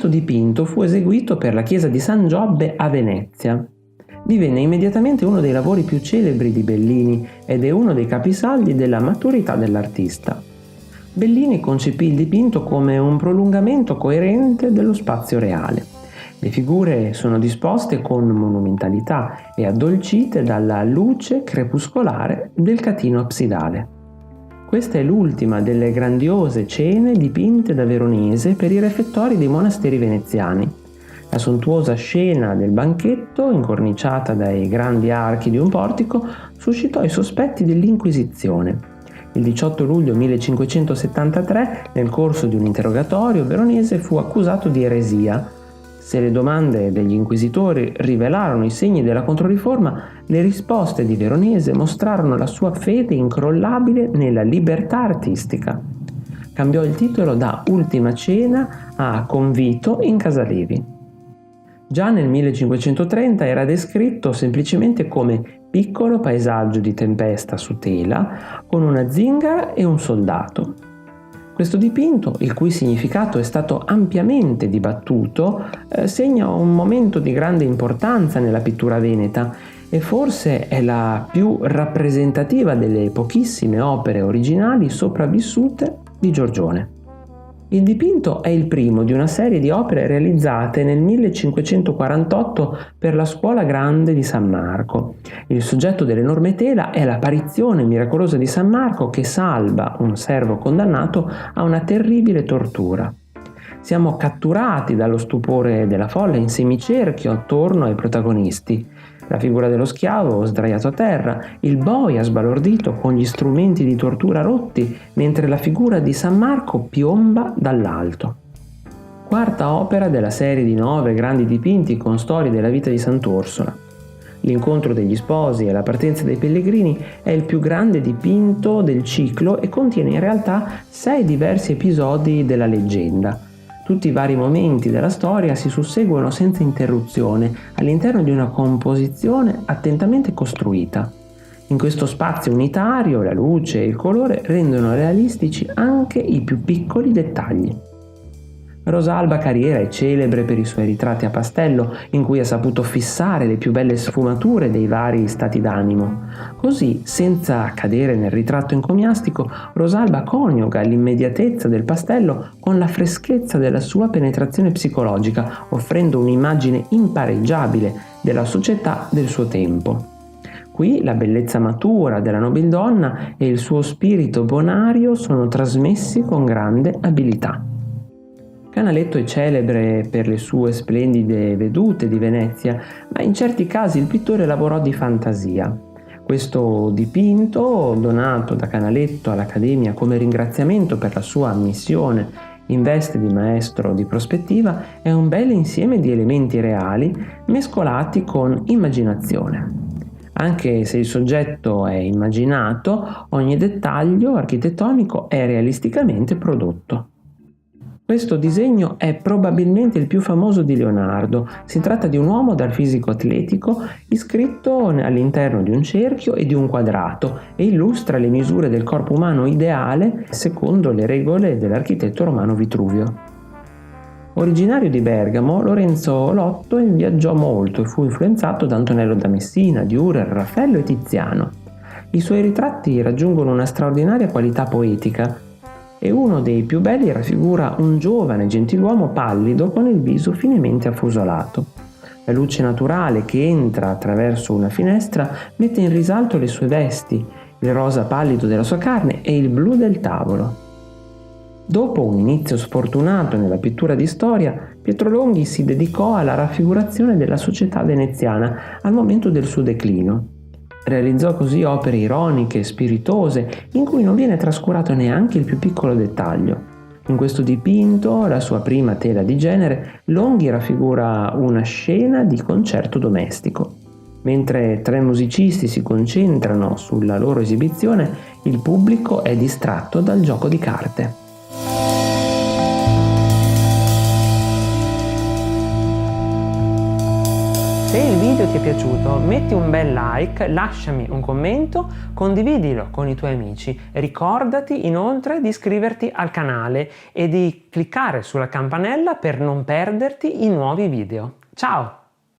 Questo dipinto fu eseguito per la chiesa di San Giobbe a Venezia. Divenne immediatamente uno dei lavori più celebri di Bellini ed è uno dei capisaldi della maturità dell'artista. Bellini concepì il dipinto come un prolungamento coerente dello spazio reale. Le figure sono disposte con monumentalità e addolcite dalla luce crepuscolare del catino absidale. Questa è l'ultima delle grandiose cene dipinte da Veronese per i refettori dei monasteri veneziani. La sontuosa scena del banchetto, incorniciata dai grandi archi di un portico, suscitò i sospetti dell'Inquisizione. Il 18 luglio 1573, nel corso di un interrogatorio, Veronese fu accusato di eresia. Se le domande degli inquisitori rivelarono i segni della Controriforma, le risposte di Veronese mostrarono la sua fede incrollabile nella libertà artistica. Cambiò il titolo da Ultima Cena a Convito in Casalevi. Già nel 1530 era descritto semplicemente come piccolo paesaggio di tempesta su tela con una zingara e un soldato. Questo dipinto, il cui significato è stato ampiamente dibattuto, segna un momento di grande importanza nella pittura veneta e forse è la più rappresentativa delle pochissime opere originali sopravvissute di Giorgione. Il dipinto è il primo di una serie di opere realizzate nel 1548 per la Scuola Grande di San Marco. Il soggetto dell'enorme tela è l'apparizione miracolosa di San Marco che salva un servo condannato a una terribile tortura. Siamo catturati dallo stupore della folla in semicerchio attorno ai protagonisti. La figura dello schiavo sdraiato a terra, il boia sbalordito con gli strumenti di tortura rotti, mentre la figura di San Marco piomba dall'alto. Quarta opera della serie di 9 grandi dipinti con storie della vita di Sant'Orsola. L'incontro degli sposi e la partenza dei pellegrini è il più grande dipinto del ciclo e contiene in realtà 6 diversi episodi della leggenda. Tutti i vari momenti della storia si susseguono senza interruzione all'interno di una composizione attentamente costruita. In questo spazio unitario la luce e il colore rendono realistici anche i più piccoli dettagli. Rosalba Carriera è celebre per i suoi ritratti a pastello in cui ha saputo fissare le più belle sfumature dei vari stati d'animo. Così, senza cadere nel ritratto encomiastico, Rosalba coniuga l'immediatezza del pastello con la freschezza della sua penetrazione psicologica, offrendo un'immagine impareggiabile della società del suo tempo. Qui la bellezza matura della nobildonna e il suo spirito bonario sono trasmessi con grande abilità. Canaletto è celebre per le sue splendide vedute di Venezia, ma in certi casi il pittore lavorò di fantasia. Questo dipinto, donato da Canaletto all'Accademia come ringraziamento per la sua missione in veste di maestro di prospettiva, è un bel insieme di elementi reali mescolati con immaginazione. Anche se il soggetto è immaginato, ogni dettaglio architettonico è realisticamente prodotto. Questo disegno è probabilmente il più famoso di Leonardo. Si tratta di un uomo dal fisico atletico iscritto all'interno di un cerchio e di un quadrato e illustra le misure del corpo umano ideale secondo le regole dell'architetto romano Vitruvio. Originario di Bergamo, Lorenzo Lotto viaggiò molto e fu influenzato da Antonello da Messina, Dürer, Raffaello e Tiziano. I suoi ritratti raggiungono una straordinaria qualità poetica e uno dei più belli raffigura un giovane gentiluomo pallido con il viso finemente affusolato. La luce naturale che entra attraverso una finestra mette in risalto le sue vesti, il rosa pallido della sua carne e il blu del tavolo. Dopo un inizio sfortunato nella pittura di storia, Pietro Longhi si dedicò alla raffigurazione della società veneziana al momento del suo declino. Realizzò così opere ironiche e spiritose in cui non viene trascurato neanche il più piccolo dettaglio. In questo dipinto, la sua prima tela di genere, Longhi raffigura una scena di concerto domestico. Mentre 3 musicisti si concentrano sulla loro esibizione, il pubblico è distratto dal gioco di carte. Se il video ti è piaciuto, metti un bel like, lasciami un commento, condividilo con i tuoi amici. Ricordati inoltre di iscriverti al canale e di cliccare sulla campanella per non perderti i nuovi video. Ciao!